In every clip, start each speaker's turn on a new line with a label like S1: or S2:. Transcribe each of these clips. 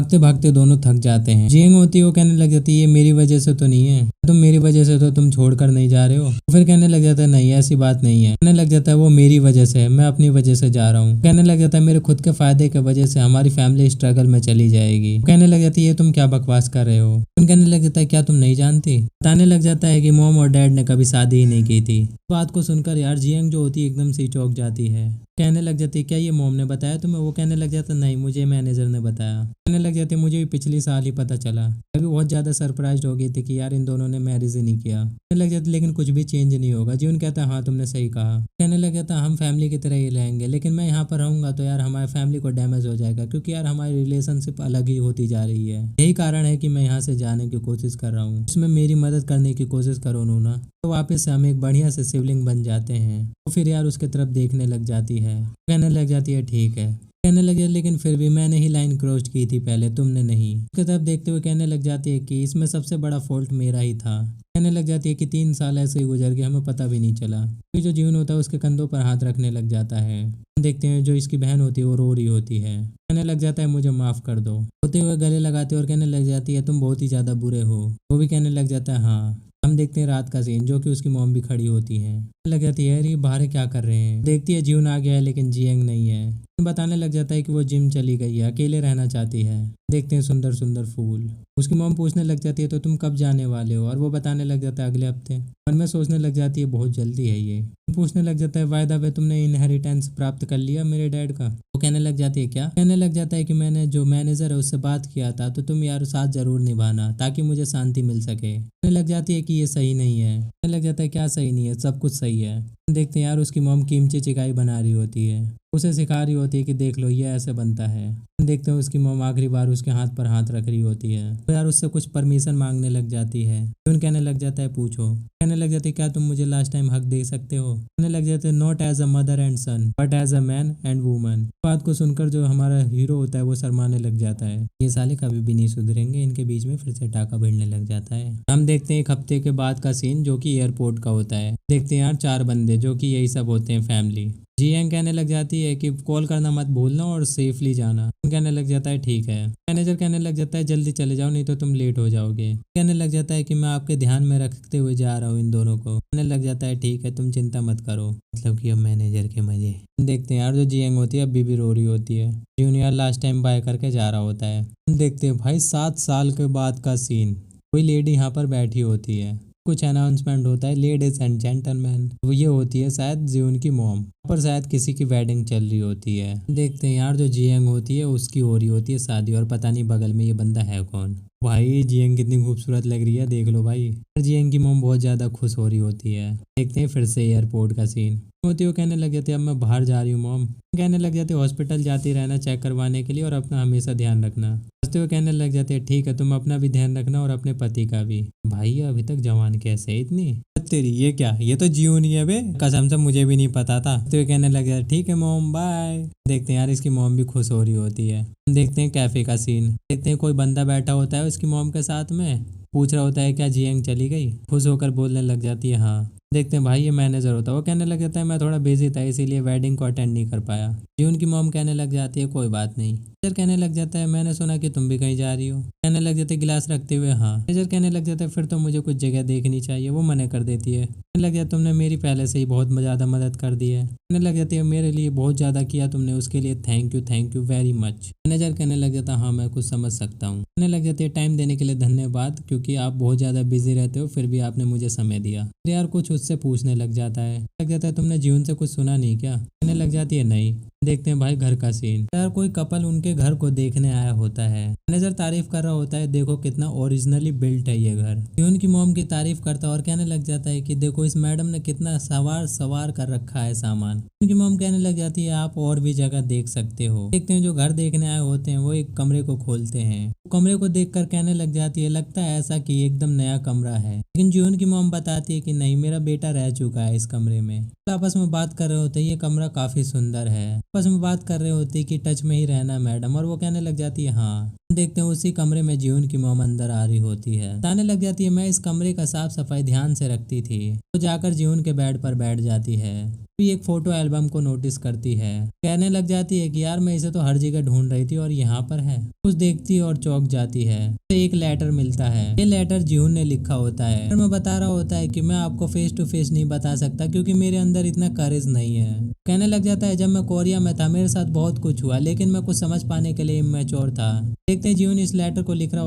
S1: भागते भागते दोनों थक जाते हैं। जियंग होती है वो कहने लग जाती है ये मेरी वजह से तो नहीं है, तुम मेरी वजह से तो तुम छोड़कर नहीं जा रहे हो। तो फिर कहने लग जाता है नहीं ऐसी बात नहीं है। कहने लग जाता है वो मेरी वजह से है, मैं अपनी वजह से जा रहा हूँ। कहने लग जाता है मेरे खुद के फायदे की वजह से हमारी फैमिली स्ट्रगल में चली जाएगी। कहने लग जाती है ये तुम क्या बकवास कर रहे हो। कहने लग जाता है क्या तुम नहीं जानती। बताने लग जाता है कि मॉम और डैड ने कभी शादी ही नहीं की थी। बात को सुनकर यार जियंग जो होती है एकदम से चौंक जाती है। कहने लग जाती है क्या ये मॉम ने बताया तुम्हें। वो कहने लग जाता नहीं मुझे मैनेजर ने बताया। कहने लग जाती मुझे भी पिछले साल ही पता चला। अभी बहुत ज्यादा सरप्राइज हो गई थी कि यार इन दोनों ने मैरिज ही नहीं किया। कहने लग जाती लेकिन कुछ भी चेंज नहीं होगा। जीवन कहता है हाँ तुमने सही कहा। कहने लग जाता हम फैमिली की तरह ही रहेंगे, लेकिन मैं यहाँ पर रहूंगा तो यार हमारी फैमिली को डैमेज हो जाएगा, क्योंकि यार हमारी रिलेशनशिप अलग ही होती जा रही है। यही कारण है कि मैं यहाँ से जाने की कोशिश कर रहा हूँ। इसमें मेरी मदद करने की कोशिश करो नूना। तो वापस से हम एक बढ़िया से शिवलिंग बन जाते हैं। तो फिर यार उसके तरफ देखने लग जाती है। कहने लग जाती है ठीक है। कहने लगे लेकिन फिर भी मैंने ही लाइन क्रॉस की थी पहले, तुमने नहीं। उसके तरफ देखते हुए कहने लग जाती है कि इसमें सबसे बड़ा फॉल्ट मेरा ही था। कहने लग जाती है कि 3 साल ऐसे ही गुजर गए, हमें पता भी नहीं चला। फिर जो जीवन होता है उसके कंधों पर हाथ रखने लग जाता है। देखते हैं जो इसकी बहन होती है वो रो रही होती है। कहने लग जाता है मुझे माफ कर दो। होते हुए गले लगाते और कहने लग जाती है तुम बहुत ही ज्यादा बुरे हो। वो भी कहने लग जाता है हाँ। हम देखते हैं रात का सीन जो कि उसकी मॉम भी खड़ी होती है। लग जाती है ये बाहर क्या कर रहे हैं। देखती है जीवन आ गया है लेकिन जियंग नहीं है। बताने लग जाता है कि वो जिम चली गई है, अकेले रहना चाहती है। देखते हैं सुंदर सुंदर फूल। उसकी मॉम पूछने लग जाती है तो तुम कब जाने वाले हो। और वो बताने लग जाता है अगले हफ्ते। मन में सोचने लग जाती है बहुत जल्दी है ये। पूछने लग जाता है वायदा पे तुमने इनहेरिटेंस प्राप्त कर लिया मेरे डैड का। वो कहने लग जाती है क्या। कहने लग जाता है कि मैंने जो मैनेजर है उससे बात किया था, तो तुम यार साथ जरूर निभाना ताकि मुझे शांति मिल सके। कहने लग जाती है कि ये सही नहीं है। कहने लग जाता है क्या सही नहीं है, सब कुछ सही है। देखते हैं यार उसकी मॉम कीमची चिकाई बना रही होती है, उसे सिखा रही होती है कि देख लो ये ऐसे बनता है। देखते हैं उसकी मॉम आखिरी बार उसके हाथ पर हाथ रख रही होती है। तो यार उससे कुछ परमिशन मांगने लग जाती है। जून कहने लग जाता है पूछो। कहने लग जाती है क्या तुम मुझे लास्ट टाइम हक दे सकते हो। कहने लग जाते हैं not as a mother and son but as a man and woman. बात को सुनकर जो हमारा हीरो होता है वो शर्माने लग जाता है। ये साले कभी भी नहीं सुधरेंगे। इनके बीच में फिर से टाका भिड़ने लग जाता है। हम देखते हैं एक हफ्ते के बाद का सीन जो कि एयरपोर्ट का होता है। देखते हैं यार 4 बंदे जो कि यही सब होते हैं फैमिली। जियंग कहने लग जाती है कि कॉल करना मत भूलना और सेफली जाना। कहने लग जाता है ठीक है। मैनेजर कहने लग जाता है जल्दी चले जाओ नहीं तो तुम लेट हो जाओगे। कहने लग जाता है कि मैं आपके ध्यान में रखते हुए जा रहा हूँ इन दोनों को। कहने लग जाता है ठीक है तुम चिंता मत करो। मतलब कि अब मैनेजर के मजे। देखते हैं यार जो जियंग होती है अभी भी रो रही होती है। जूनियर लास्ट टाइम बाय करके जा रहा होता है। देखते हैं भाई 7 साल के बाद का सीन। कोई लेडी यहाँ पर बैठी होती है, कुछ अनाउंसमेंट होता है लेडीज एंड जेंटलमैन। वो ये होती है शायद जीवन की मॉम, पर शायद किसी की वेडिंग चल रही होती है। देखते हैं यार जो जियंग होती है उसकी हो रही होती है शादी, और पता नहीं बगल में ये बंदा है कौन। भाई जियंग कितनी खूबसूरत लग रही है देख लो भाई। जियंग की मॉम बहुत ज्यादा खुश हो रही होती है। देखते हैं फिर से एयरपोर्ट का सीन होती है। वो कहने लग जाती है अब मैं बाहर जा रही हूँ मॉम। कहने लग जाते हॉस्पिटल जाती रहना चेक करवाने के लिए और अपना हमेशा ध्यान रखना। हंसते हुए कहने लग जाते हैं ठीक है तुम अपना भी ध्यान रखना और अपने पति का भी। भाई ये अभी तक जवान कैसे है इतनी। तेरी ये क्या, ये तो जियो नहीं है बे, कसम से मुझे भी नहीं पता था। तो कहने लग जाता ठीक है मॉम बाय। देखते हैं यार इसकी मॉम भी खुश हो रही होती है। देखते हैं कैफे का सीन। देखते हैं कोई बंदा बैठा होता है उसकी मॉम के साथ में, पूछ रहा होता है क्या जियंग चली गई। खुश होकर बोलने लग जाती है हाँ। देखते हैं भाई ये मैनेजर होता है। वो कहने लग जाता है मैं थोड़ा बिजी था इसीलिए वेडिंग को अटेंड नहीं कर पाया। जीवन की मॉम कहने लग जाती है कोई बात नहीं। मैनेजर कहने लग जाता है मैंने सुना कि तुम भी कहीं जा रही हो। कहने लग जाते गिलास रखते हुए हाँ। मैनेजर कहने लग जाता है फिर तो मुझे कुछ जगह देखनी चाहिए। वो मना कर देती है। कहने लग जाता तुमने मेरी पहले से ही बहुत ज़्यादा मदद कर दी है। कहने लग जाती है मेरे लिए बहुत ज़्यादा किया तुमने, उसके लिए thank you very much. Manager कहने लग जाता हाँ मैं कुछ समझ सकता हूँ। कहने लग जाती है टाइम देने के लिए धन्यवाद, क्योंकि आप बहुत ज़्यादा बिजी रहते हो फिर भी आपने मुझे समय दिया। फिर यार कुछ उससे पूछने लग जाता है। लग जाता है तुमने जीवन से कुछ सुना नहीं क्या। कहने लग जाती है नहीं। देखते हैं भाई घर का सीन। यार कोई कपल उनके घर को देखने आया होता है। मैनेजर तारीफ कर रहा होता है देखो कितना ओरिजिनली बिल्ट है ये घर। जीवन की मॉम की तारीफ करता है और कहने लग जाता है कि देखो इस मैडम ने कितना सवार कर रखा है सामान। उनकी मॉम कहने लग जाती है आप और भी जगह देख सकते हो। देखते हैं जो घर देखने आए होते हैं वो एक कमरे को खोलते हैं। कमरे को देखकर कहने लग जाती है लगता है ऐसा कि एकदम नया कमरा है। लेकिन जीवन की मॉम बताती है कि नहीं मेरा बेटा रह चुका है इस कमरे में। आपस में बात कर रहे होते हैं ये कमरा काफी सुंदर है। आपस में बात कर रहे होते हैं कि टच में ही रहना मैडम, और वो कहने लग जाती है हाँ। देखते हैं उसी कमरे में जीवन की मॉम अंदर आ रही होती है। बताने लग जाती है मैं इस कमरे का साफ सफाई ध्यान से रखती थी। तो जाकर जीवन के बेड पर बैठ जाती है। भी एक फोटो एल्बम को नोटिस करती है। कहने लग जाती है कि यार मैं इसे तो हर जगह ढूंढ रही थी और यहाँ पर है। कुछ देखती है और चौंक जाती है। उसे एक लेटर मिलता है। ये लेटर जीहुन ने लिखा होता है। लेटर में बता रहा होता है कि मैं आपको फेस टू फेस नहीं बता सकता क्योंकि मेरे अंदर इतना करेज नहीं है। कहने लग जाता है जब मैं कोरिया में था मेरे साथ बहुत कुछ हुआ लेकिन मैं कुछ समझ पाने के लिए इमेच्योर था। देखते हैं जीहुन इस लेटर को लिख रहा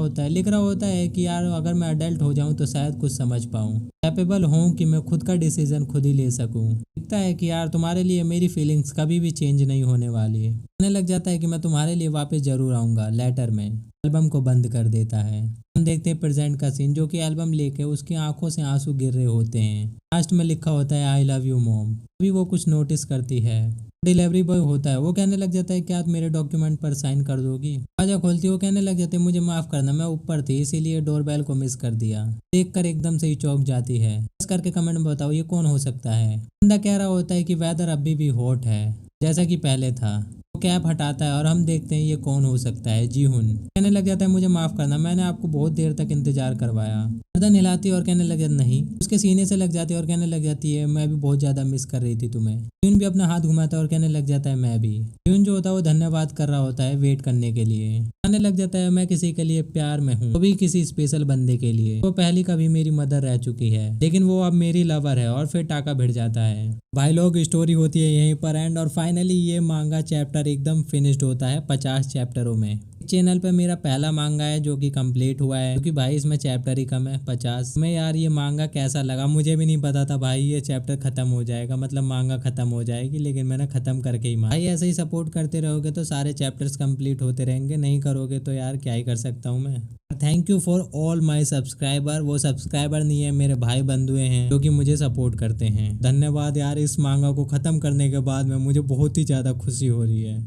S1: होता है कि यार अगर मैं अडल्ट हो जाऊं तो शायद कुछ समझ पाऊं, कैपेबल हूं कि मैं खुद का डिसीजन खुद ही ले सकूं। दिखता है कि यार तुम्हारे लिए मेरी फीलिंग्स कभी भी चेंज नहीं होने वाली। कहने लग जाता है कि मैं तुम्हारे लिए वापस जरूर आऊंगा। लेटर में एल्बम को बंद कर देता है। हम देखते हैं प्रेजेंट का सीन जो कि एल्बम लेके उसकी आंखों से आंसू गिर रहे होते हैं। लास्ट में लिखा होता है आई लव यू मॉम। अभी वो कुछ नोटिस करती है। डिलीवरी बॉय होता है। वो कहने लग जाता है क्या आप मेरे डॉक्यूमेंट पर साइन कर दोगी। दरवाजा खोलती है। वो कहने लग जाते हैं मुझे माफ करना मैं ऊपर थी इसीलिए डोरबेल को मिस कर दिया। देखकर एकदम से ही चौंक जाती है। इस करके कमेंट में बताओ ये कौन हो सकता है। बंदा कह रहा होता है कि वेदर अभी भी हॉट है जैसा कि पहले था। वो कैप हटाता है और हम देखते हैं ये कौन हो सकता है। जीहुन कहने लग जाता है मुझे माफ करना मैंने आपको बहुत देर तक इंतजार करवाया। गर्दन हिलाती है और कहने लग जाती नहीं। उसके सीने से लग जाती है और कहने लग जाती है मैं भी बहुत ज्यादा मिस कर रही थी तुम्हें। जीहुन भी अपना हाथ घुमाता है और कहने लग जाता है मैं भी। जीहुन जो होता है वो धन्यवाद कर रहा होता है वेट करने के लिए। कहने लग जाता है मैं किसी के लिए प्यार में हूँ वो भी किसी स्पेशल बंदे के लिए। वो पहली कभी मेरी मदर रह चुकी है लेकिन वो अब मेरी लवर है और फिर टाका भिड़ जाता है। भाई लोग स्टोरी होती है यहीं पर एंड और फाइनली ये मांगा चैप्टर एकदम फिनिश्ड होता है 50 चैप्टरों में। चैनल पे मेरा पहला मांगा है जो कि कंप्लीट हुआ है क्योंकि भाई इसमें चैप्टर ही कम है 50 में। यार ये मांगा कैसा लगा मुझे भी नहीं पता था भाई ये चैप्टर खत्म हो जाएगा मतलब मांगा खत्म हो जाएगी लेकिन मैंने खत्म करके ही भाई ऐसे ही सपोर्ट करते रहोगे तो सारे चैप्टर्स कंप्लीट होते रहेंगे। नहीं करोगे तो यार क्या ही कर सकता हूँ मैं। Thank you for all my subscriber. वो सब्सक्राइबर नहीं है मेरे भाई बंधुए हैं जो कि मुझे सपोर्ट करते हैं। धन्यवाद यार। इस मांगा को खत्म करने के बाद में मुझे बहुत ही ज्यादा खुशी हो रही है।